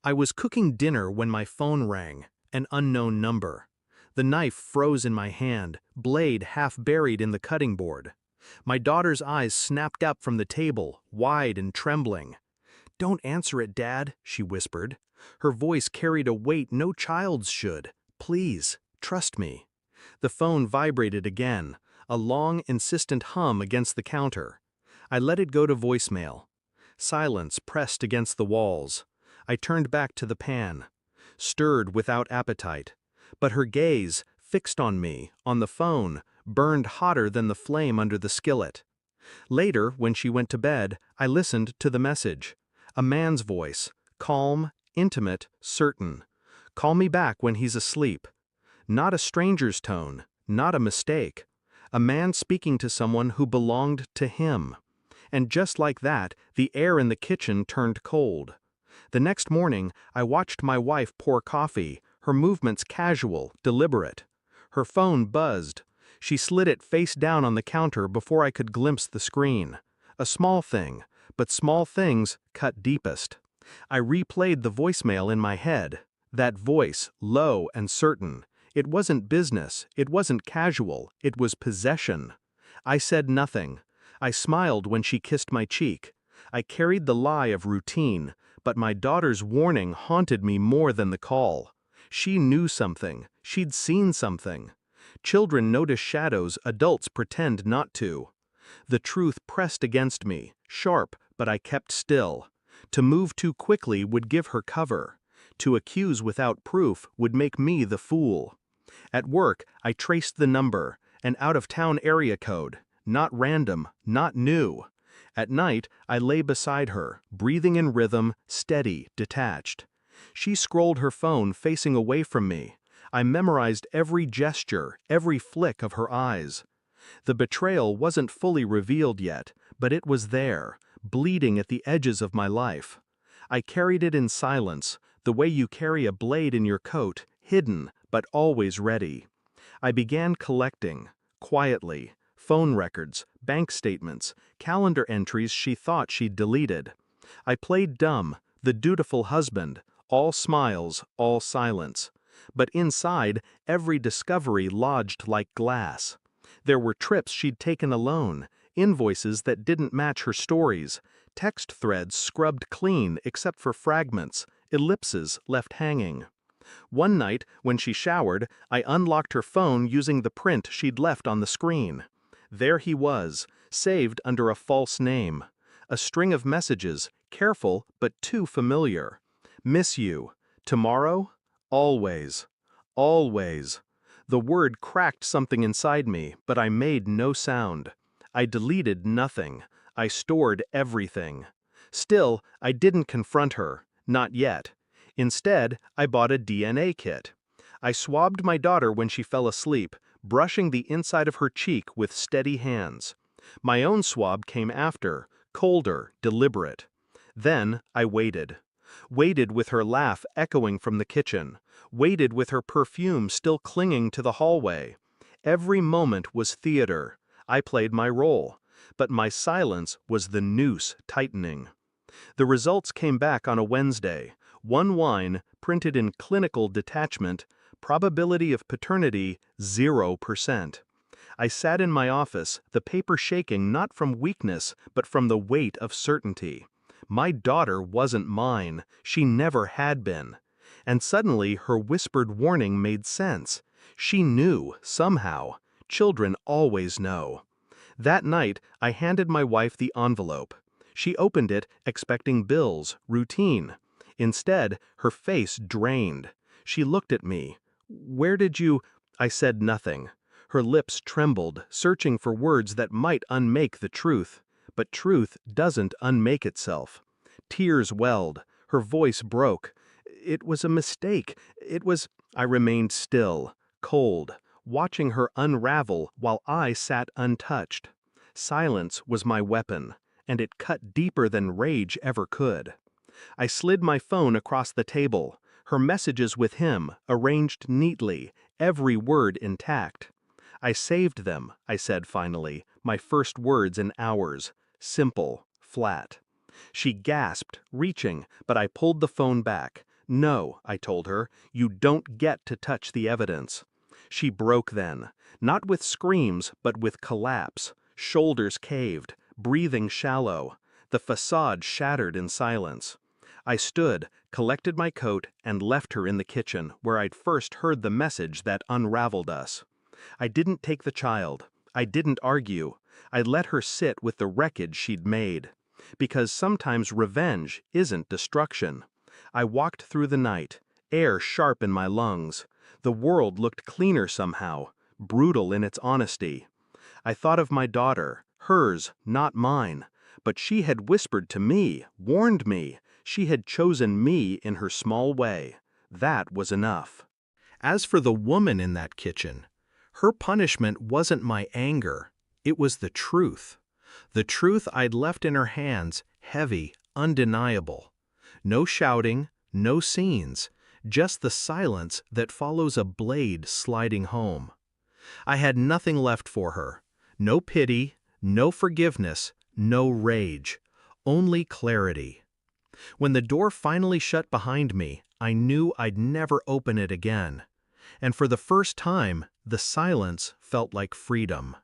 I was cooking dinner when my phone rang, an unknown number. The knife froze in my hand, blade half buried in the cutting board. My daughter's eyes snapped up from the table, wide and trembling. "Don't answer it, Dad," she whispered. Her voice carried a weight no child's should. "Please, trust me." The phone vibrated again, a long, insistent hum against the counter. I let it go to voicemail. Silence pressed against the walls. I turned back to the pan, stirred without appetite. But her gaze, fixed on me, on the phone, burned hotter than the flame under the skillet. Later, when she went to bed, I listened to the message. A man's voice, calm, intimate, certain. "Call me back when he's asleep." Not a stranger's tone, not a mistake. A man speaking to someone who belonged to him. And just like that, the air in the kitchen turned cold. The next morning, I watched my wife pour coffee, her movements casual, deliberate. Her phone buzzed. She slid it face down on the counter before I could glimpse the screen. A small thing, but small things cut deepest. I replayed the voicemail in my head. That voice, low and certain. It wasn't business, it wasn't casual, it was possession. I said nothing. I smiled when she kissed my cheek. I carried the lie of routine, but my daughter's warning haunted me more than the call. She knew something, she'd seen something. Children notice shadows adults pretend not to. The truth pressed against me, sharp, but I kept still. To move too quickly would give her cover. To accuse without proof would make me the fool. At work, I traced the number, an out-of-town area code, not random, not new. At night, I lay beside her, breathing in rhythm, steady, detached. She scrolled her phone facing away from me. I memorized every gesture, every flick of her eyes. The betrayal wasn't fully revealed yet, but it was there, bleeding at the edges of my life. I carried it in silence, the way you carry a blade in your coat, hidden, but always ready. I began collecting, quietly, phone records, bank statements, calendar entries she thought she'd deleted. I played dumb, the dutiful husband, all smiles, all silence. But inside, every discovery lodged like glass. There were trips she'd taken alone, invoices that didn't match her stories, text threads scrubbed clean except for fragments, ellipses left hanging. One night, when she showered, I unlocked her phone using the print she'd left on the screen. There he was, saved under a false name. A string of messages, careful but too familiar. "Miss you. Tomorrow? Always. Always." The word cracked something inside me, but I made no sound. I deleted nothing. I stored everything. Still, I didn't confront her, not yet. Instead, I bought a DNA kit. I swabbed my daughter when she fell asleep, brushing the inside of her cheek with steady hands. My own swab came after, colder, deliberate. Then I waited. Waited with her laugh echoing from the kitchen. Waited with her perfume still clinging to the hallway. Every moment was theater. I played my role. But my silence was the noose tightening. The results came back on a Wednesday. One wine, printed in clinical detachment, probability of paternity 0%. I sat in my office, the paper shaking not from weakness, but from the weight of certainty. My daughter wasn't mine, she never had been. And suddenly her whispered warning made sense. She knew, somehow. Children always know. That night, I handed my wife the envelope. She opened it, expecting bills, routine. Instead, her face drained. She looked at me. "Where did you—" I said nothing. Her lips trembled, searching for words that might unmake the truth. But truth doesn't unmake itself. Tears welled. Her voice broke. "It was a mistake. It was—" I remained still, cold, watching her unravel while I sat untouched. Silence was my weapon, and it cut deeper than rage ever could. I slid my phone across the table, her messages with him, arranged neatly, every word intact. "I saved them," I said finally, my first words in hours. Simple, flat. She gasped, reaching, but I pulled the phone back. "No," I told her, "you don't get to touch the evidence." She broke then, not with screams but with collapse, shoulders caved, breathing shallow, the facade shattered in silence. I stood, collected my coat, and left her in the kitchen where I'd first heard the message that unraveled us. I didn't take the child. I didn't argue. I let her sit with the wreckage she'd made. Because sometimes revenge isn't destruction. I walked through the night, air sharp in my lungs. The world looked cleaner somehow, brutal in its honesty. I thought of my daughter, hers, not mine. But she had whispered to me, warned me. She had chosen me in her small way. That was enough. As for the woman in that kitchen, her punishment wasn't my anger. It was the truth. The truth I'd left in her hands, heavy, undeniable. No shouting, no scenes, just the silence that follows a blade sliding home. I had nothing left for her. No pity, no forgiveness, no rage. Only clarity. When the door finally shut behind me, I knew I'd never open it again. And for the first time, the silence felt like freedom.